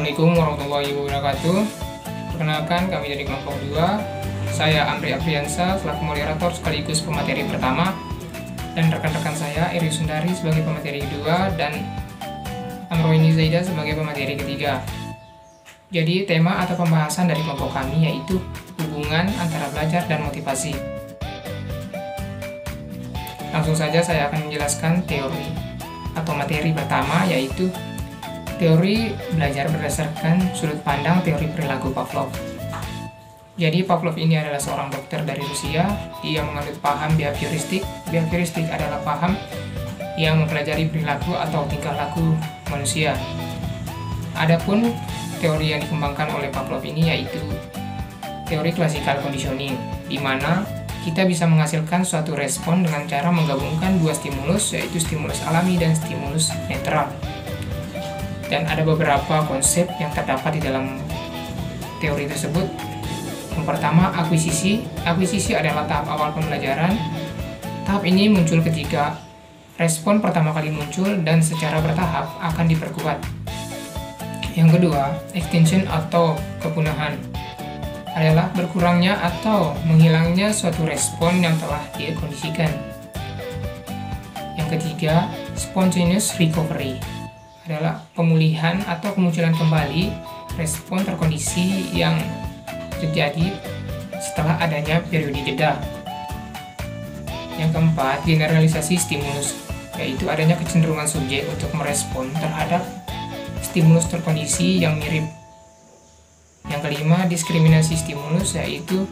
Assalamualaikum warahmatullahi wabarakatuh. Perkenalkan, kami dari kelompok 2. Saya Amri Afriansa selaku moderator sekaligus pemateri pertama, dan rekan-rekan saya Eri Sundari sebagai pemateri kedua dan Amroini Zaida sebagai pemateri ketiga. Jadi tema atau pembahasan dari kelompok kami yaitu hubungan antara belajar dan motivasi. Langsung saja saya akan menjelaskan teori atau materi pertama, yaitu teori belajar berdasarkan sudut pandang teori perilaku Pavlov. Jadi Pavlov ini adalah seorang dokter dari Rusia. Dia menganut paham behavioristik. Behavioristik adalah paham yang mempelajari perilaku atau tingkah laku manusia. Adapun teori yang dikembangkan oleh Pavlov ini yaitu teori classical conditioning, di mana kita bisa menghasilkan suatu respon dengan cara menggabungkan dua stimulus, yaitu stimulus alami dan stimulus netral. Dan ada beberapa konsep yang terdapat di dalam teori tersebut. Yang pertama, akuisisi. Akuisisi adalah tahap awal pembelajaran. Tahap ini muncul ketika respon pertama kali muncul dan secara bertahap akan diperkuat. Yang kedua, extinction atau kepunahan adalah berkurangnya atau menghilangnya suatu respon yang telah dikondisikan. Yang ketiga, spontaneous recovery adalah pemulihan atau kemunculan kembali respon terkondisi yang terjadi setelah adanya periode jeda. Yang keempat, generalisasi stimulus, yaitu adanya kecenderungan subjek untuk merespon terhadap stimulus terkondisi yang mirip. Yang kelima, diskriminasi stimulus, yaitu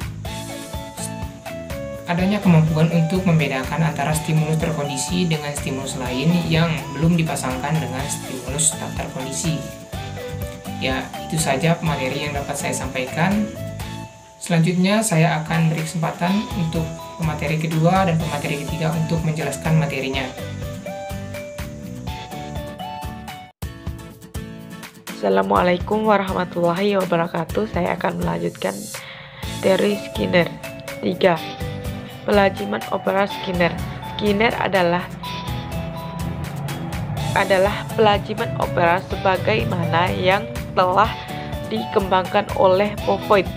adanya kemampuan untuk membedakan antara stimulus terkondisi dengan stimulus lain yang belum dipasangkan dengan stimulus tak terkondisi. Ya, itu saja materi yang dapat saya sampaikan. Selanjutnya saya akan beri kesempatan untuk pemateri kedua dan pemateri ketiga untuk menjelaskan materinya. Assalamualaikum warahmatullahi wabarakatuh. Saya akan melanjutkan teori Skinner 3. Pelajiman opera Skinner. Skinner adalah pelajiman opera sebagaimana yang telah dikembangkan oleh Popov.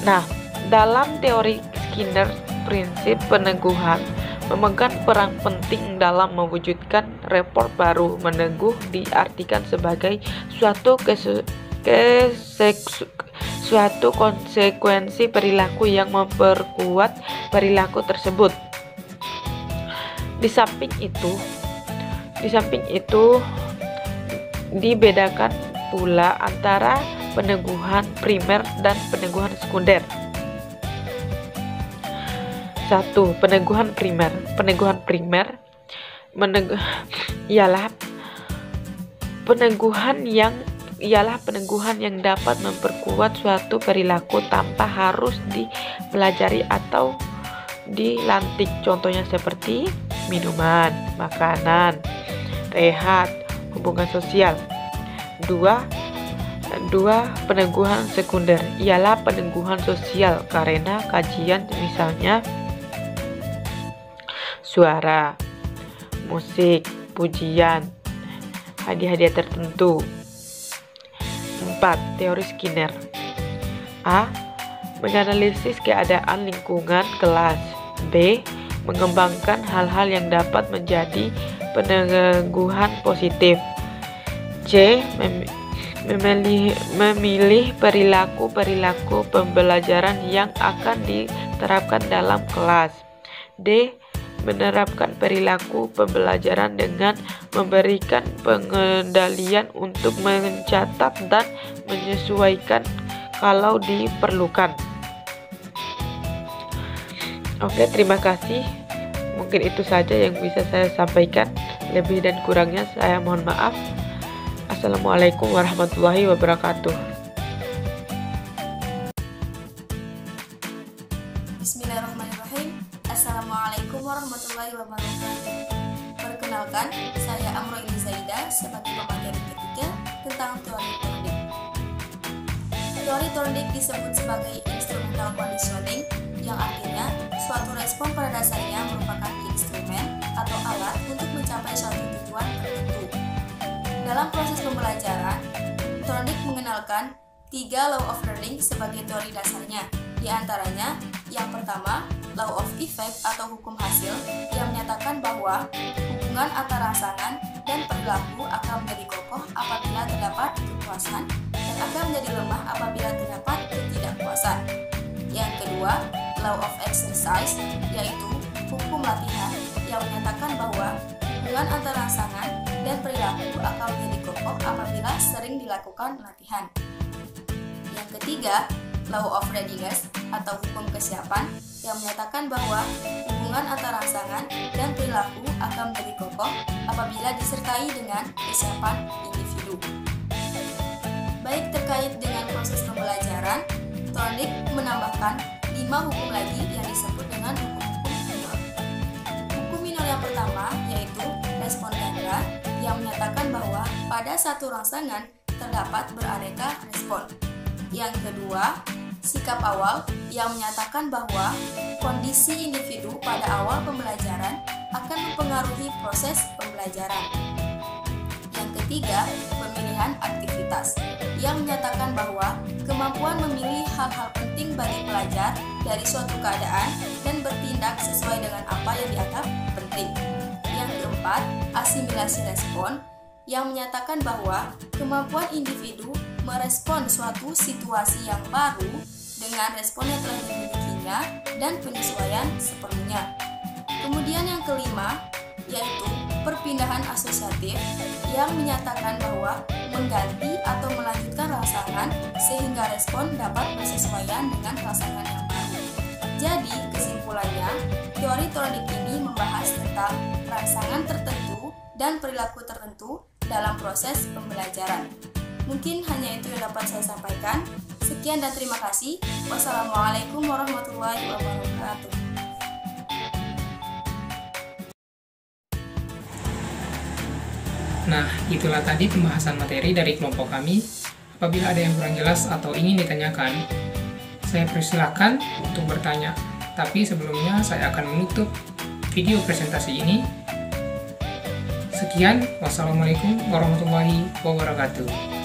Nah, dalam teori Skinner, prinsip peneguhan memegang peran penting dalam mewujudkan report baru. Meneguh diartikan sebagai suatu konsekuensi perilaku yang memperkuat perilaku tersebut. Di samping itu dibedakan pula antara peneguhan primer dan peneguhan sekunder. 1. Peneguhan primer. Peneguhan primer ialah peneguhan yang dapat memperkuat suatu perilaku tanpa harus dipelajari atau dilantik. Contohnya seperti minuman, makanan, rehat, hubungan sosial. 2. Peneguhan sekunder ialah peneguhan sosial karena kajian, misalnya suara, musik, pujian, hadiah-hadiah tertentu. 4. Teori Skinner. A. Menganalisis keadaan lingkungan kelas. B. Mengembangkan hal-hal yang dapat menjadi peneguhan positif. C. Memilih perilaku pembelajaran yang akan diterapkan dalam kelas. D. Menerapkan perilaku pembelajaran dengan memberikan pengendalian untuk mencatat dan menyesuaikan kalau diperlukan. Oke, terima kasih. Mungkin itu saja yang bisa saya sampaikan. Lebih dan kurangnya saya mohon maaf. Assalamualaikum warahmatullahi wabarakatuh. Bismillahirrahmanirrahim. Assalamualaikum warahmatullahi wabarakatuh. Perkenalkan, saya Amroini Zaida sebagai pemateri ketiga tentang teori Thorndike. Teori Thorndike disebut sebagai instrumental conditioning, yang artinya suatu respon pada dasarnya merupakan instrumen atau alat untuk mencapai suatu tujuan tertentu. Dalam proses pembelajaran, Thorndike mengenalkan 3 law of learning sebagai teori dasarnya. Di antaranya, yang pertama, law of effect atau hukum hasil yang menyatakan bahwa hubungan antara rangsangan dan perilaku akan menjadi kokoh apabila terdapat kepuasan dan akan menjadi lemah apabila terdapat ketidakpuasan. Yang kedua, law of exercise, yaitu hukum latihan yang menyatakan bahwa hubungan antara rangsangan dan perilaku akan menjadi kokoh apabila sering dilakukan latihan. Yang ketiga, law of readiness atau hukum kesiapan yang menyatakan bahwa hubungan antara rangsangan dan perilaku akan menjadi kokoh apabila disertai dengan kesiapan individu. Baik terkait dengan proses pembelajaran, Thorndike menambahkan 5 hukum lagi yang disebut dengan hukum-hukum minor. Hukum minor yang pertama yaitu respon ganda yang menyatakan bahwa pada satu rangsangan terdapat beraneka respon. Yang kedua, sikap awal yang menyatakan bahwa kondisi individu pada awal pembelajaran akan mempengaruhi proses pembelajaran. Yang ketiga, pemilihan aktivitas yang menyatakan bahwa kemampuan memilih hal-hal penting bagi pelajar dari suatu keadaan dan bertindak sesuai dengan apa yang dianggap penting. Yang keempat, asimilasi respon yang menyatakan bahwa kemampuan individu merespon suatu situasi yang baru dengan respon yang telah dimilikinya dan penyesuaian seperlunya. Kemudian yang kelima, yaitu perpindahan asosiatif yang menyatakan bahwa mengganti atau melanjutkan rangsangan sehingga respon dapat bersesuaian dengan rangsangan yang baru. Jadi, kesimpulannya, teori Thorndike ini membahas tentang rangsangan tertentu dan perilaku tertentu dalam proses pembelajaran. Mungkin hanya itu yang dapat saya sampaikan. Sekian dan terima kasih. Wassalamualaikum warahmatullahi wabarakatuh. Nah, itulah tadi pembahasan materi dari kelompok kami. Apabila ada yang kurang jelas atau ingin ditanyakan, saya persilakan untuk bertanya. Tapi sebelumnya saya akan menutup video presentasi ini. Sekian, wassalamualaikum warahmatullahi wabarakatuh.